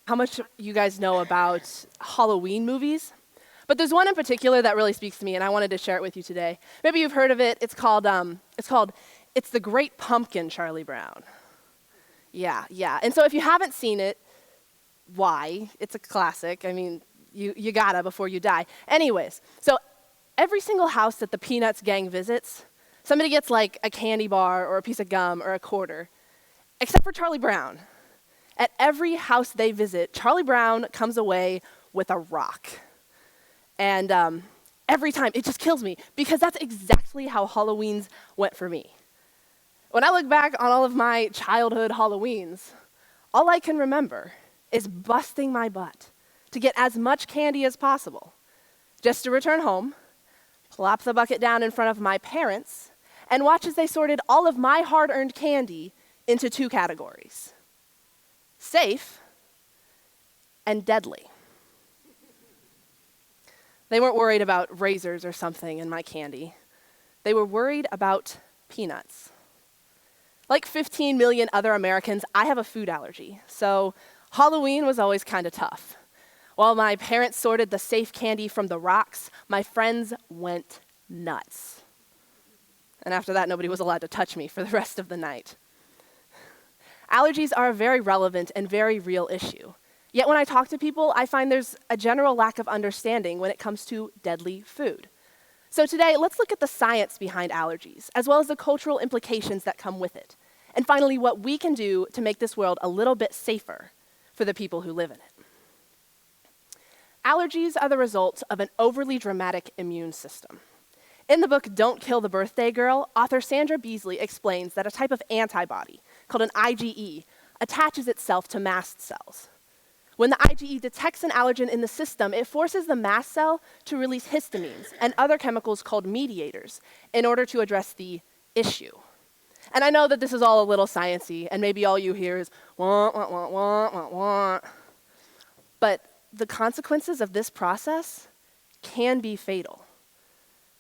how much you guys know about Halloween movies, but there's one in particular that really speaks to me, and I wanted to share it with you today. Maybe you've heard of it. It's called It's the Great Pumpkin, Charlie Brown. Yeah. And so if you haven't seen it, why? It's a classic. I mean, you gotta before you die. Anyways, so every single house that the Peanuts gang visits, somebody gets like a candy bar or a piece of gum or a quarter, except for Charlie Brown. At every house they visit, Charlie Brown comes away with a rock. And every time, it just kills me, because that's exactly how Halloweens went for me. When I look back on all of my childhood Halloweens, all I can remember is busting my butt to get as much candy as possible, just to return home, plop the bucket down in front of my parents, and watch as they sorted all of my hard-earned candy into two categories: safe and deadly. They weren't worried about razors or something in my candy. They were worried about peanuts. Like 15 million other Americans, I have a food allergy, so Halloween was always kind of tough. While my parents sorted the safe candy from the rocks, my friends went nuts. And after that, nobody was allowed to touch me for the rest of the night. Allergies are a very relevant and very real issue. Yet when I talk to people, I find there's a general lack of understanding when it comes to deadly food. So today, let's look at the science behind allergies, as well as the cultural implications that come with it. And finally, what we can do to make this world a little bit safer for the people who live in it. Allergies are the result of an overly dramatic immune system. In the book Don't Kill the Birthday Girl, author Sandra Beasley explains that a type of antibody, called an IgE, attaches itself to mast cells. When the IgE detects an allergen in the system, it forces the mast cell to release histamines and other chemicals called mediators in order to address the issue. And I know that this is all a little sciencey, and maybe all you hear is wah, wah, wah, wah, wah, wah. But the consequences of this process can be fatal.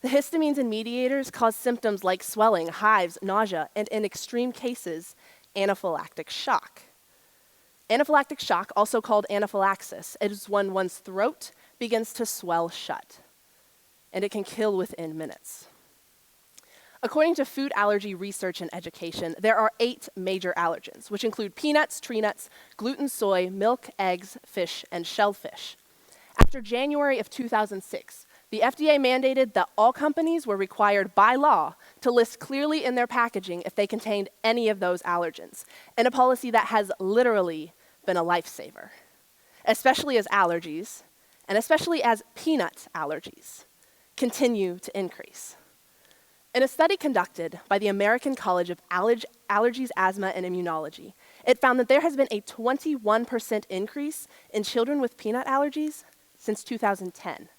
The histamines and mediators cause symptoms like swelling, hives, nausea, and in extreme cases, anaphylactic shock. Anaphylactic shock, also called anaphylaxis, is when one's throat begins to swell shut, and it can kill within minutes. According to Food Allergy Research and Education, there are 8 major allergens, which include peanuts, tree nuts, gluten, soy, milk, eggs, fish, and shellfish. After January of 2006, the FDA mandated that all companies were required by law to list clearly in their packaging if they contained any of those allergens, in a policy that has literally been a lifesaver, especially as allergies, and especially as peanut allergies, continue to increase. In a study conducted by the American College of Allergies, Asthma, and Immunology, it found that there has been a 21% increase in children with peanut allergies since 2010.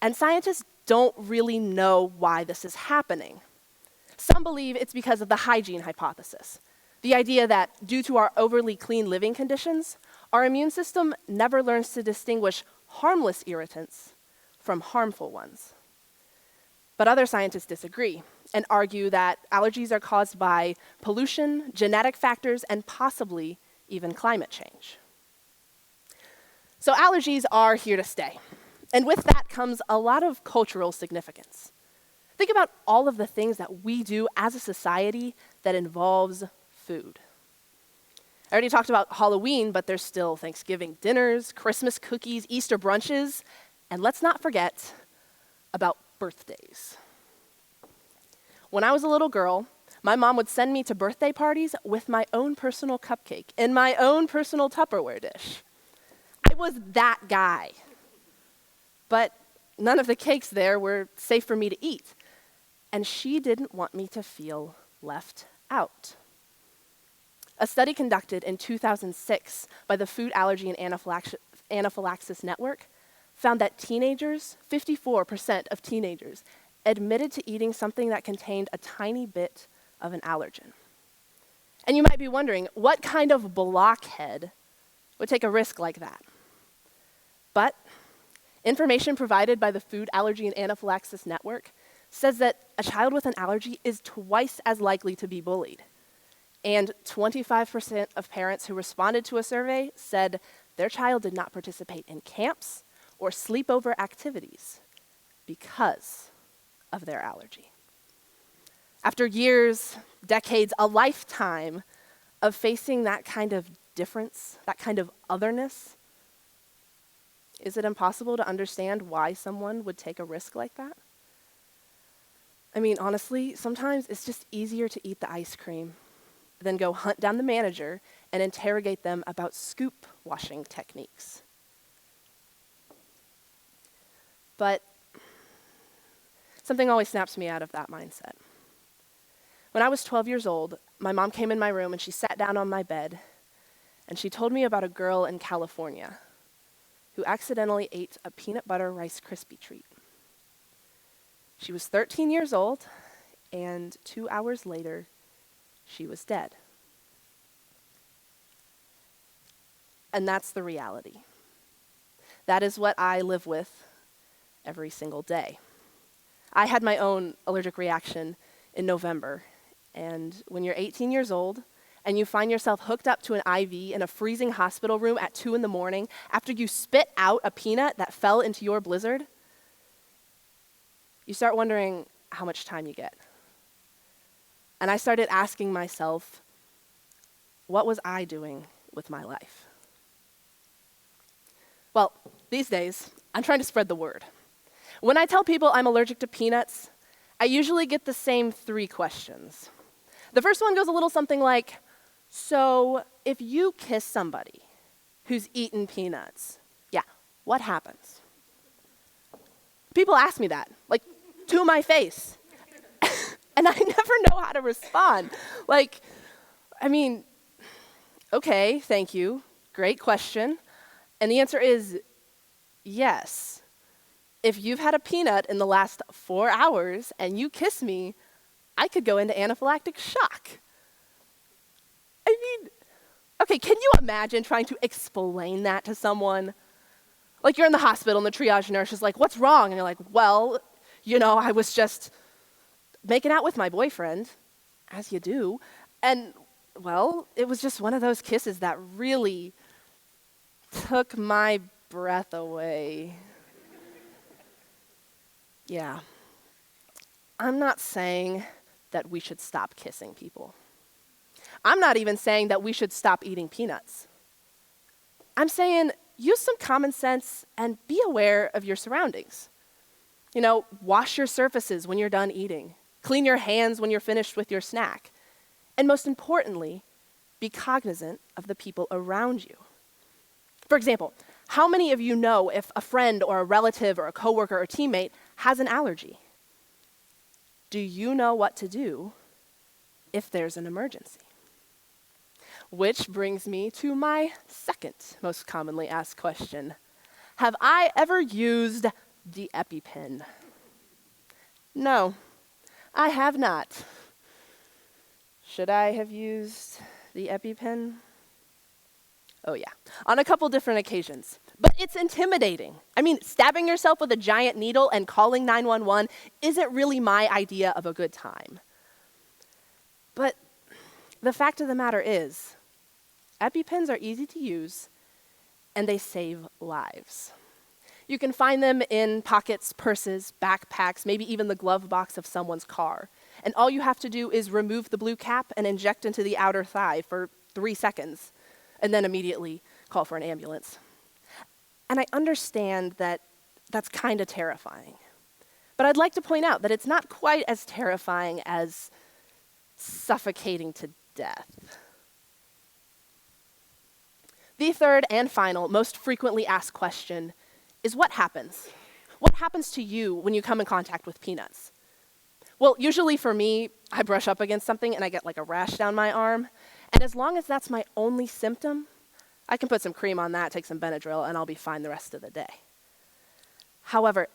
And scientists don't really know why this is happening. Some believe it's because of the hygiene hypothesis, the idea that due to our overly clean living conditions, our immune system never learns to distinguish harmless irritants from harmful ones. But other scientists disagree and argue that allergies are caused by pollution, genetic factors, and possibly even climate change. So allergies are here to stay. And with that comes a lot of cultural significance. Think about all of the things that we do as a society that involves food. I already talked about Halloween, but there's still Thanksgiving dinners, Christmas cookies, Easter brunches, and let's not forget about birthdays. When I was a little girl, my mom would send me to birthday parties with my own personal cupcake in my own personal Tupperware dish. I was that guy. But none of the cakes there were safe for me to eat. And she didn't want me to feel left out. A study conducted in 2006 by the Food Allergy and Anaphylaxis Network found that 54% of teenagers admitted to eating something that contained a tiny bit of an allergen. And you might be wondering, what kind of blockhead would take a risk like that? But information provided by the Food Allergy and Anaphylaxis Network says that a child with an allergy is twice as likely to be bullied And 25% of parents who responded to a survey said their child did not participate in camps or sleepover activities because of their allergy. After years, decades, a lifetime of facing that kind of difference, that kind of otherness, is it impossible to understand why someone would take a risk like that? I mean, honestly, sometimes it's just easier to eat the ice cream than go hunt down the manager and interrogate them about scoop washing techniques. But something always snaps me out of that mindset. When I was 12 years old, my mom came in my room and she sat down on my bed and she told me about a girl in California who accidentally ate a peanut butter Rice Krispie treat. She was 13 years old, and 2 hours later, she was dead. And that's the reality. That is what I live with every single day. I had my own allergic reaction in November, and when you're 18 years old and you find yourself hooked up to an IV in a freezing hospital room at 2 a.m. after you spit out a peanut that fell into your blizzard, you start wondering how much time you get. And I started asking myself, what was I doing with my life? Well, these days, I'm trying to spread the word. When I tell people I'm allergic to peanuts, I usually get the same 3 questions. The first one goes a little something like, so if you kiss somebody who's eaten peanuts, yeah, what happens? People ask me that, like, to my face. And I never know how to respond. Okay, thank you. Great question. And the answer is yes. If you've had a peanut in the last 4 hours and you kiss me, I could go into anaphylactic shock. Okay, can you imagine trying to explain that to someone? Like, you're in the hospital and the triage nurse is like, what's wrong? And you're like, well, I was just making out with my boyfriend, as you do, and, well, it was just one of those kisses that really took my breath away. Yeah. I'm not saying that we should stop kissing people. I'm not even saying that we should stop eating peanuts. I'm saying use some common sense and be aware of your surroundings. Wash your surfaces when you're done eating. Clean your hands when you're finished with your snack. And most importantly, be cognizant of the people around you. For example, how many of you know if a friend or a relative or a coworker or teammate has an allergy? Do you know what to do if there's an emergency? Which brings me to my second most commonly asked question. Have I ever used the EpiPen? No, I have not. Should I have used the EpiPen? Oh yeah, on a couple different occasions. But it's intimidating. Stabbing yourself with a giant needle and calling 911 isn't really my idea of a good time. But the fact of the matter is, EpiPens are easy to use and they save lives. You can find them in pockets, purses, backpacks, maybe even the glove box of someone's car. And all you have to do is remove the blue cap and inject into the outer thigh for 3 seconds, and then immediately call for an ambulance. And I understand that that's kind of terrifying. But I'd like to point out that it's not quite as terrifying as suffocating to death. The third and final, most frequently asked question is what happens? What happens to you when you come in contact with peanuts? Well, usually for me, I brush up against something and I get like a rash down my arm. And as long as that's my only symptom, I can put some cream on that, take some Benadryl, and I'll be fine the rest of the day. However,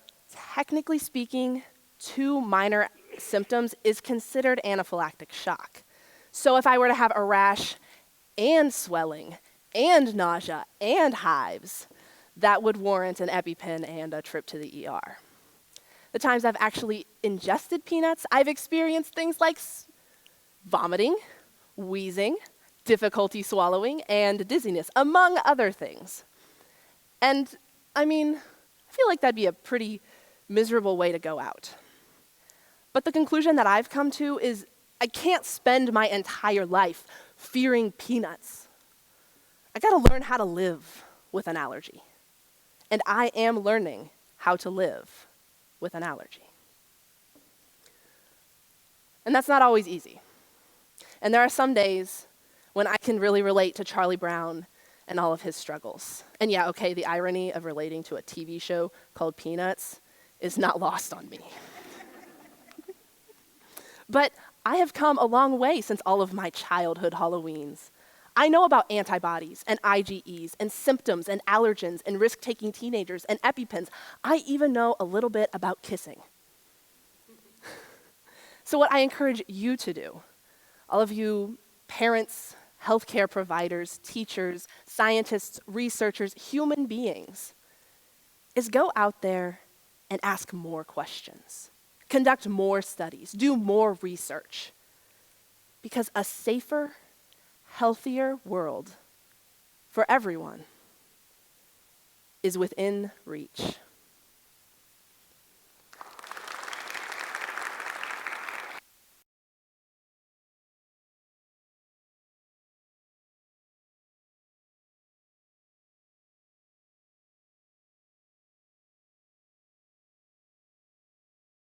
technically speaking, 2 minor symptoms is considered anaphylactic shock. So if I were to have a rash and swelling and nausea and hives, that would warrant an EpiPen and a trip to the ER. The times I've actually ingested peanuts, I've experienced things like vomiting, wheezing, difficulty swallowing, and dizziness, among other things. And I feel like that'd be a pretty miserable way to go out. But the conclusion that I've come to is I can't spend my entire life fearing peanuts. I gotta learn how to live with an allergy. And I am learning how to live with an allergy. And that's not always easy. And there are some days when I can really relate to Charlie Brown and all of his struggles. And yeah, okay, the irony of relating to a TV show called Peanuts is not lost on me. But I have come a long way since all of my childhood Halloweens. I know about antibodies and IgEs and symptoms and allergens and risk-taking teenagers and EpiPens. I even know a little bit about kissing. So what I encourage you to do, all of you parents, healthcare providers, teachers, scientists, researchers, human beings, is go out there and ask more questions. Conduct more studies, do more research. Because a safer, healthier world for everyone is within reach.